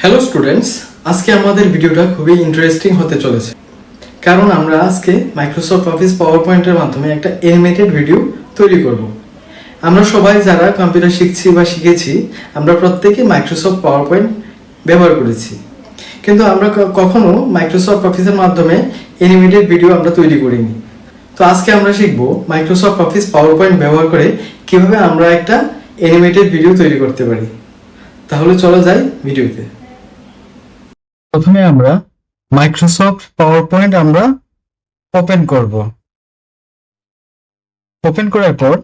Hello students, আজকে আমাদের ভিডিওটা খুবই ইন্টারেস্টিং হতে চলেছে, কারণ আমরা আজকে মাইক্রোসফট অফিস পাওয়ার পয়েন্টের মাধ্যমে একটা অ্যানিমেটেড ভিডিও তৈরি করব। আমরা সবাই যারা কম্পিউটার শিখছি বা শিখেছি, আমরা প্রত্যেকে মাইক্রোসফট পাওয়ার পয়েন্ট ব্যবহার করেছি, কিন্তু আমরা কখনো মাইক্রোসফট অফিসের মাধ্যমে অ্যানিমেটেড ভিডিও আমরা তৈরি করিনি। তো আজকে আমরা শিখব মাইক্রোসফট অফিস পাওয়ার পয়েন্ট ব্যবহার করে কিভাবে আমরা একটা অ্যানিমেটেড ভিডিও তৈরি করতে পারি। তাহলে চলো যাই ভিডিওতে। প্রথমে আমরা মাইক্রোসফট পাওয়ার পয়েন্ট আমরা ওপেন করব। ওপেন করার পর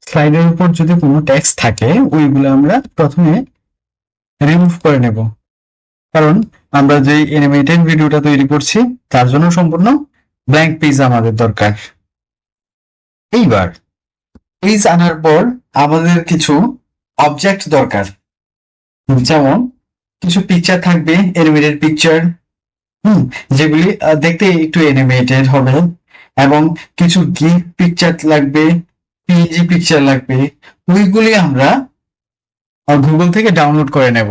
স্লাইডের উপর যদি কোনো টেক্সট থাকে ওইগুলো আমরা প্রথমে রিমুভ করে নেব, কারণ আমরা যে অ্যানিমেটেড ভিডিওটা তৈরি করছি তার জন্য সম্পূর্ণ ব্ল্যাঙ্ক পেজ আমাদের দরকার। এইবার পেজ আনার পর আমাদের কিছু অবজেক্ট দরকার, যেমন কিছু পিকচার থাকবে, অ্যানিমেটেড পিকচার, যেগুলি দেখতে একটু অ্যানিমেটেড হবে, এবং কিছু গিফ পিকচার লাগবে, পিএনজি পিকচার লাগবে। ওইগুলি আমরা গুগল থেকে ডাউনলোড করে নেব।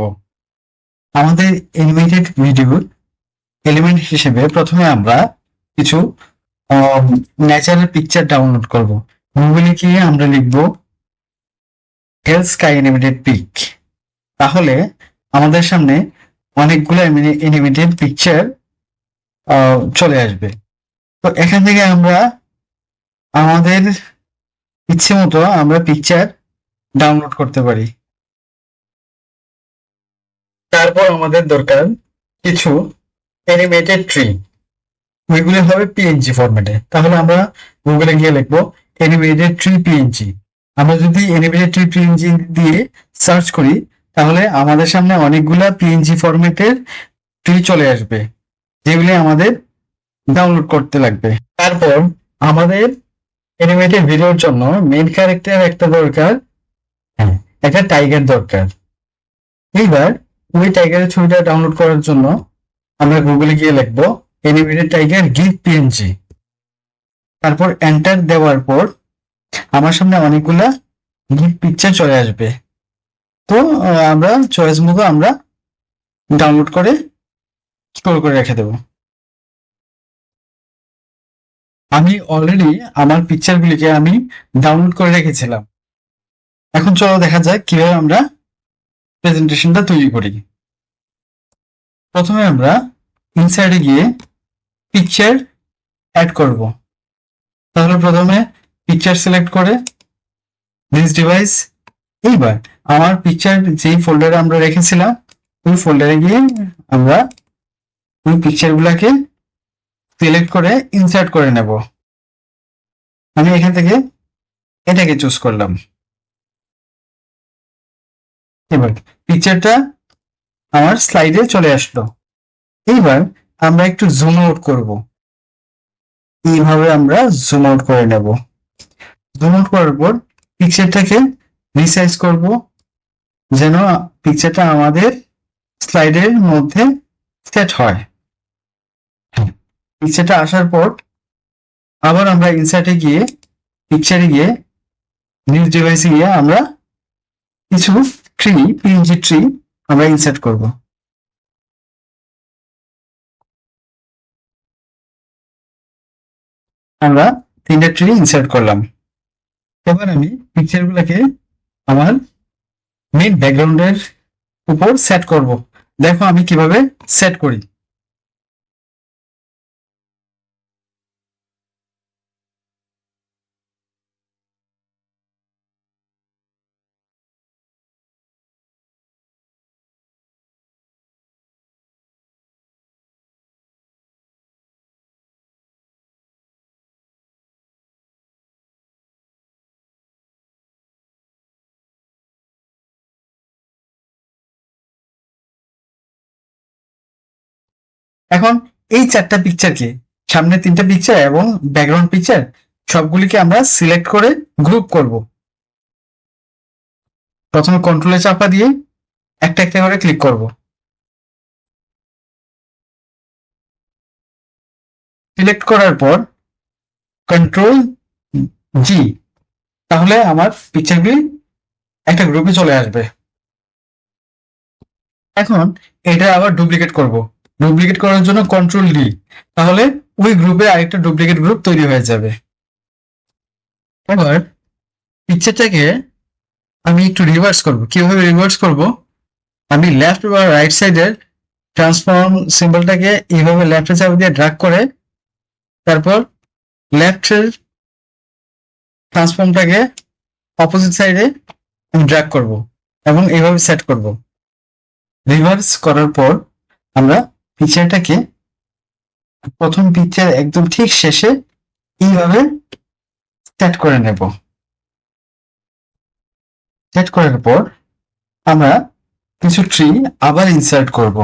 আমাদের অ্যানিমেটেড ভিডিওর এলিমেন্ট হিসেবে প্রথমে আমরা কিছু ন্যাচারাল পিকচার ডাউনলোড করব। গুগলে গিয়ে আমরা লিখব হেল স্কাই অ্যানিমেটেড পিক, তাহলে আমাদের সামনে অনেকগুলো অ্যানিমেটেড পিকচার চলে আসবে। তো এখান থেকে আমরা আমাদের ইচ্ছে মতো আমরা পিকচার ডাউনলোড করতে পারি। তারপর আমাদের দরকার কিছু অ্যানিমেটেড ট্রি, ওইগুলো হবে পিএনজি ফরম্যাটে। তাহলে আমরা গুগলে গিয়ে লিখবো অ্যানিমেটেড ট্রি পিএনজি। আমরা যদি অ্যানিমেটেড ট্রি পিএনজি দিয়ে সার্চ করি তাহলে আমাদের সামনে অনেকগুলা পিএনজি ফরম্যাটের ট্রি চলে আসবে, যেগুলি আমাদের ডাউনলোড করতে লাগবে। তারপর আমাদের অ্যানিমেটেড ভিডিওর জন্য মেইন ক্যারেক্টার একটা দরকার, একটা টাইগার দরকার। এইবার ওই টাইগারের ছবিটা ডাউনলোড করার জন্য আমরা গুগলে গিয়ে লিখবো অ্যানিমেটেড টাইগার গিফ পিএনজি। তারপর এন্টার দেওয়ার পর আমার সামনে অনেকগুলা গিফ পিকচার চলে আসবে। তো আমরা চয়েস মতো আমরা ডাউনলোড করে স্টোর করে রেখে দেবো। আমি অলরেডি আমার পিকচারগুলিকে আমি ডাউনলোড করে রেখেছিলাম। এখন চলো দেখা যাক কিভাবে আমরা প্রেজেন্টেশনটা তৈরি করি। প্রথমে আমরা ইনসাইডে গিয়ে পিকচার অ্যাড করব। তাহলে প্রথমে পিকচার সিলেক্ট করে দিস ডিভাইস। এইবার আমার পিকচার যেই ফোল্ডারে আমরা রেখেছিলাম ওই ফোল্ডারে গিয়ে আমরা ওই পিকচারগুলোকে সিলেক্ট করে ইনসার্ট করে নেব। আমি এখান থেকে এটাকে চুজ করলাম। এবার পিকচারটা আমার স্লাইডে চলে আসলো। এইবার আমরা একটু জুম আউট করব। এইভাবে আমরা জুম আউট করে নেব। জুম আউট করার পর পিকচারটাকে রিসাইজ করব, যেন পিকচারটা আমাদের স্লাইডের মধ্যে সেট হয়। পিকচারটা আসার পর আবার আমরা ইনসার্টে গিয়ে পিকচারে গিয়ে নিউজ ডিভাইসে গিয়ে আমরা কিছু ট্রি, পিএনজি ট্রি আমরা ইনসার্ট করব। আমরা 3টা ট্রি ইনসার্ট করলাম। এবার আমি পিকচারগুলোকে আমার মেইন ব্যাকগ্রাউন্ডের উপর সেট করব। দেখো আমি কিভাবে সেট করি। এখন এই 4টা পিকচারকে, সামনে 3টা পিকচার এবং ব্যাকগ্রাউন্ড পিকচার, সবগুলিকে আমরা সিলেক্ট করে গ্রুপ করব। প্রথমে কন্ট্রোলে চাপা দিয়ে একটা একটা করে ক্লিক করব। সিলেক্ট করার পর কন্ট্রোল জি, তাহলে আমার পিকচারগুলি একটা গ্রুপে চলে আসবে। এখন এটা আবার ডুপ্লিকেট করব। ডুপ্লিকেট করার জন্য কন্ট্রোল ডি, তাহলে ওই গ্রুপে আরেকটা ডুপ্লিকেট গ্রুপ তৈরি হয়ে যাবে। এবার পিকচারটাকে আমি একটু রিভার্স করব। কিভাবে রিভার্স করব? আমি লেফট বা রাইট সাইডের ট্রান্সফর্ম সিম্বলটাকে এইভাবে লেফটে চাপ দিয়ে ড্র্যাগ করে তারপর লেফটের ট্রান্সফর্মটাকে অপোজিট সাইডে আমি ড্র্যাগ করব এবং এইভাবে সেট করব। রিভার্স করার পর আমরা পিকচারটাকে প্রথম পিকচার একদম ঠিক শেষে এইভাবে সেট করে নেব। সেট করার পর আমরা কিছু ট্রি আবার ইনসার্ট করব।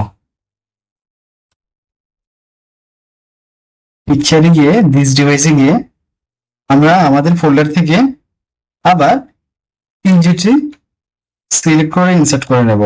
পিকচারে গিয়ে দিস ডিভাইসে গিয়ে আমরা আমাদের ফোল্ডার থেকে আবার পিজিটি সিলেক্ট করে ইনসার্ট করে নেব।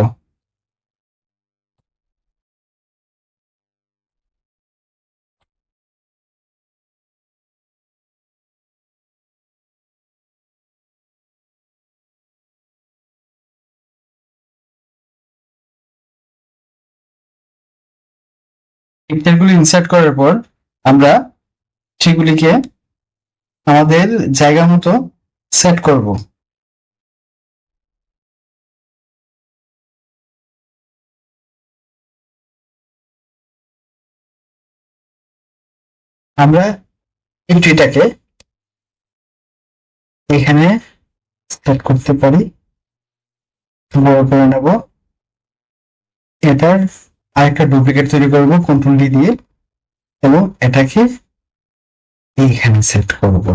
পিকচারগুলো ইনসার্ট করার পর আমরা সেগুলিকে আমাদের জায়গা মতো সেট করব। আমরা এই ট্রিটাকে এখানে সেট করতে পারি, বড় করে নেব। এটার আরেকটা ডুপ্লিকেট তৈরি করব কন্ট্রোল ডি দিয়ে এবং এটাকে এইখানে সেট করব।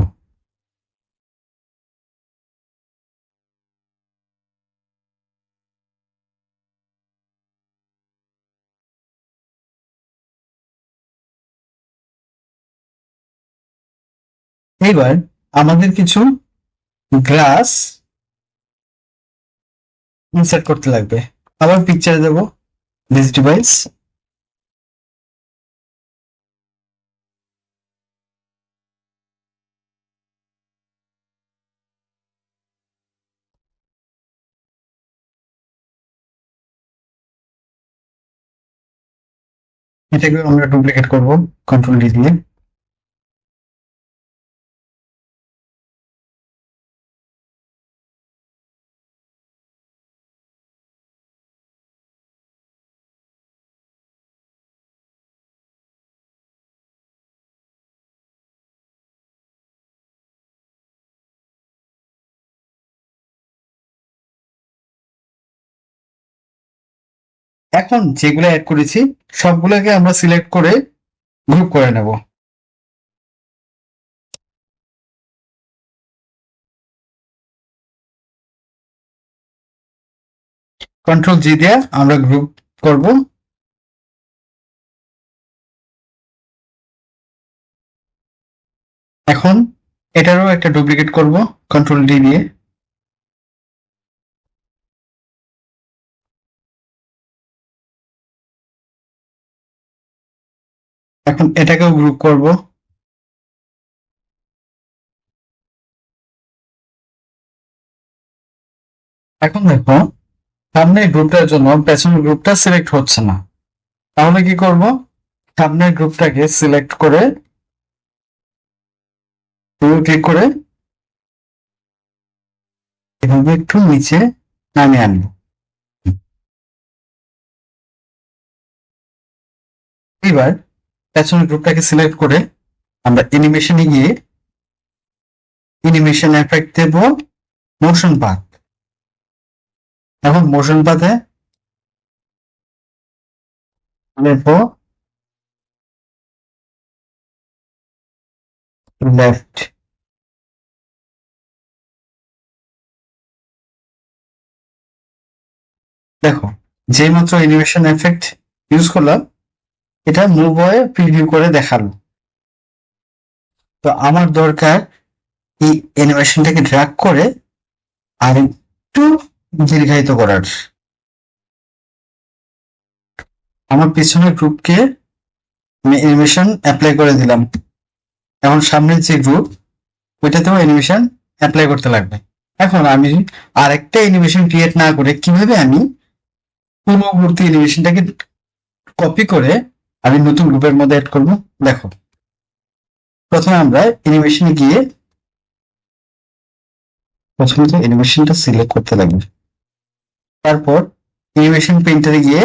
এবার আমাদের কিছু গ্লাস ইনসার্ট করতে লাগবে। আবার পিকচারে দেব দিস ডিভাইস, এটাকে আমরা ডুপ্লিকেট করব কন্ট্রোল ডি দিয়ে। এখন যেগুলো অ্যাড করেছি সবগুলোকে আমরা সিলেক্ট করে গ্রুপ করে নেব। কন্ট্রোল জি দিয়ে আমরা গ্রুপ করব। এখন এটারও একটা ডুপ্লিকেট করব কন্ট্রোল ডি দিয়ে। এখন এটাকেও গ্রুপ করব। এখন দেখো সামনের গ্রুপটার জন্য পেছনের গ্রুপটা সিলেক্ট হচ্ছে না, তাহলে কি করব? সামনের গ্রুপটাকে সিলেক্ট করে ক্লিক করে এভাবে একটু নিচে নামিয়ে আনবো। এবার পেছনের গ্রুপটাকে সিলেক্ট করে আমরা অ্যানিমেশনে গিয়ে অ্যানিমেশন এফেক্ট দেব মোশন পাথ। এখন মোশন পাথে দেব লেফট। দেখো যেই মাত্র অ্যানিমেশন এফেক্ট ইউজ করলাম এটা মুভ হয়ে প্রিভিউ করে দেখালো। তো আমার দরকার এই অ্যানিমেশনটাকে ড্র্যাগ করে আর একটু দীর্ঘায়িত করার। আমার পিছনের গ্রুপকে আমি অ্যানিমেশন অ্যাপ্লাই করে দিলাম। এখন সামনের যে গ্রুপ ওইটাতেও অ্যানিমেশন অ্যাপ্লাই করতে লাগবে। এখন আমি আরেকটা অ্যানিমেশন ক্রিয়েট না করে কিভাবে আমি পূর্ববর্তী অ্যানিমেশনটাকে কপি করে আমি নতুন গ্রুপের মধ্যে অ্যাড করব। দেখো, প্রথমে আমরা অ্যানিমেশনে গিয়ে প্রথমে তো অ্যানিমেশনটা সিলেক্ট করতে লাগবে। তারপর অ্যানিমেশন পেইন্টারে গিয়ে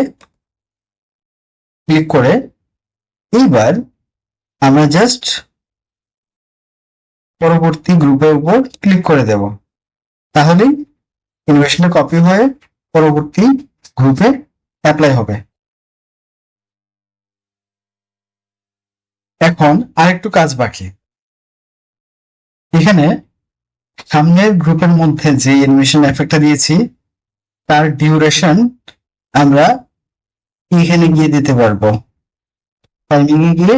ক্লিক করে এইবার আমরা জাস্ট পরবর্তী গ্রুপের উপর ক্লিক করে দেব। তাহলেই অ্যানিমেশনটা কপি হয়ে পরবর্তী গ্রুপে অ্যাপ্লাই হবে। এখন আরেকটু কাজ বাকি। এখানে সামনের গ্রুপের মধ্যে যে অ্যানিমেশন এফেক্টটা দিয়েছি তার ডিউরেশন আমরা এখানে গিয়ে দিতে পারবো। টাইমিং এ গিয়ে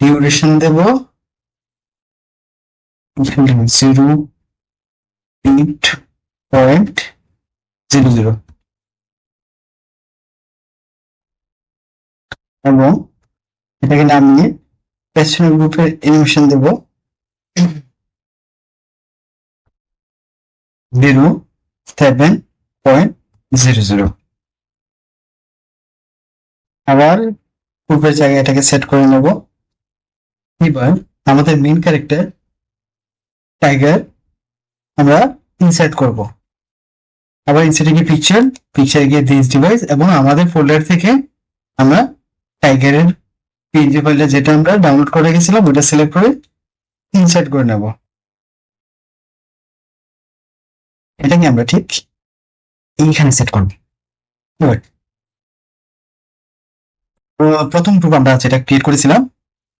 ডিউরেশন দেব 0.00 এবং এটাকে নামিয়ে পেছনের গ্রুপের অ্যানিমেশন দেব 0.700। আবার গ্রুপের জায়গায় এটাকে সেট করে নেব। এবার আমাদের মেইন ক্যারেক্টার টাইগার আমরা ইনসার্ট করব। আবার ইনসার্টে গিয়ে পিকচারে গিয়ে দিস ডিভাইস এবং আমাদের ফোল্ডার থেকে আমরা টাইগারের পিএনজি ফাইলটা যেটা আমরা ডাউনলোড করে রেখেছিলাম ওটা সিলেক্ট করে ইনসার্ট করে নেব। এটাকে আমরা ঠিক এইখানে সেট করব। প্রথম গ্রুপ আমরা যেটা ক্রিয়েট করেছিলাম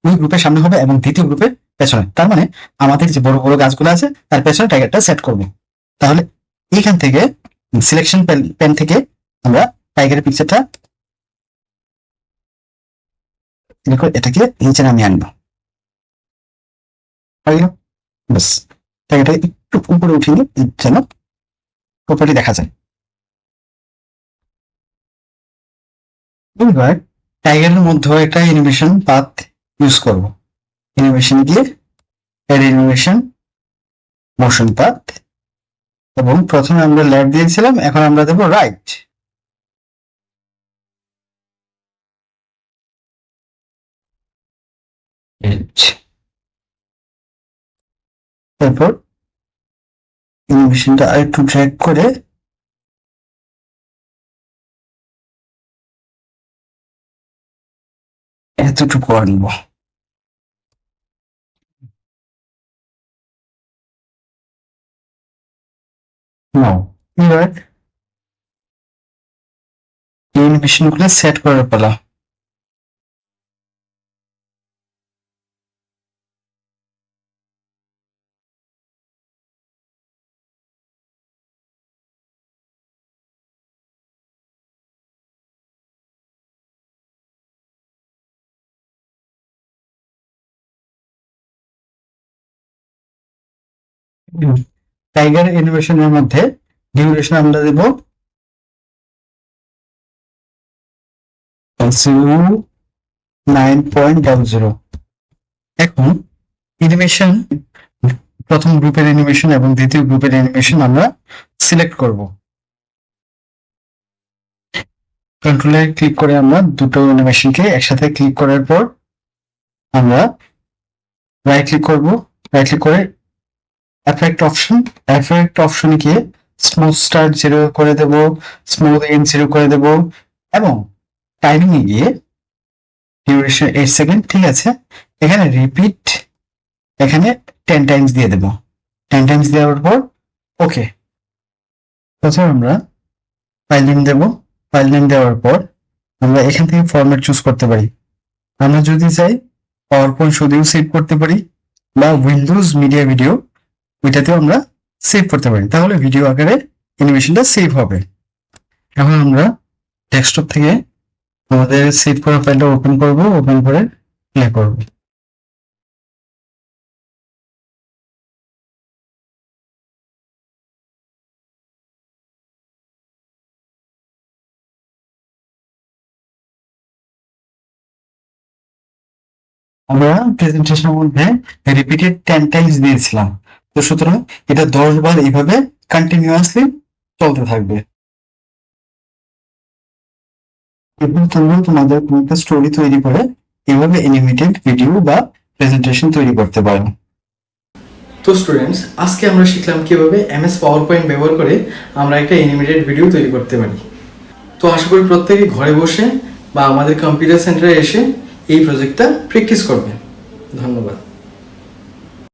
ওই গ্রুপের সামনে হবে এবং দ্বিতীয় গ্রুপের পেছনে। তার মানে আমাদের যে বড় বড় গাছগুলো আছে তার পেছনে টাইগারটা সেট করব। তাহলে এইখান থেকে সিলেকশন প্যান থেকে আমরা টাইগারের পিকচারটা এটাকে নিচে নামিয়ে আনবো। বাস, টাইগারটাকে একটু উপরে উঠিয়ে যেন প্রপারলি দেখা যায়। এবার টাইগারের মধ্যে একটা অ্যানিমেশন পাথ ইউজ করব। অ্যানিমেশন গিয়ে এর অ্যানিমেশন মোশন পাথ এবং প্রথমে আমরা লেফট দিয়েছিলাম, এখন আমরা দেবো রাইট। তারপর অ্যানিমেশনটা আরেকটু ড্র্যাগ করে এতটুকু আনবো। নাও এবার এই অ্যানিমেশনগুলো সেট করার পালা। টাইগার অ্যানিমেশনের মধ্যে ডিউরেশন আমরা দেব 9.00। এখন অ্যানিমেশন প্রথম গ্রুপের অ্যানিমেশন এবং দ্বিতীয় গ্রুপের অ্যানিমেশন আমরা সিলেক্ট করব। কন্ট্রোলে ক্লিক করে আমরা দুটো অ্যানিমেশনকে একসাথে ক্লিক করার পর আমরা রাইট ক্লিক করব। রাইট ক্লিক করে এফেক্ট অপশনে গিয়ে স্মুথ স্টার্ট 0 করে দেব, স্মুথ এন্ড 0 করে দেব এবং টাইমিং এ গিয়ে ডিউরেশন 8 সেকেন্ড। ঠিক আছে, এখানে রিপিট এখানে 10 টাইমস দিয়ে দেব। 10 টাইমস দেওয়ার পর ওকে। প্রথমে আমরা ফাইল নেম দেব। ফাইল নেম দেওয়ার পর আমরা এখান থেকে ফরম্যাট চুজ করতে পারি। আমরা যদি চাই পাওয়ার পয়েন্ট শুধুও সেভ করতে পারি বা উইন্ডোজ মিডিয়া ভিডিও ওইটাতেও আমরা সেভ করতে পারি, তাহলে ভিডিও আকারে অ্যানিমেশনটা সেভ হবে। এখন আমরা ডেস্কটপ থেকে আমাদের সেভ করা ফাইলটা ওপেন করব, ওপেন করে প্লে করব। আমরা প্রেজেন্টেশনের মধ্যে রিপিটেড 10 টাইমস দিয়েছিলাম, তো সুতরাং এটা 10 বার এইভাবে কন্টিনিউয়াসলি চলতে থাকবে। এবং তোমরা তোমাদের কোনো একটা স্টোরি তৈরি করে এভাবে অ্যানিমেটেড ভিডিও বা প্রেজেন্টেশন তৈরি করতে পারো। তো স্টুডেন্টস, আজকে আমরা শিখলাম কিভাবে এমএস পাওয়ার পয়েন্ট ব্যবহার করে আমরা একটা অ্যানিমেটেড ভিডিও তৈরি করতে পারি। তো আশা করি প্রত্যেকে ঘরে বসে বা আমাদের কম্পিউটার সেন্টারে এসে এই প্রজেক্টটা প্র্যাকটিস করবে। ধন্যবাদ।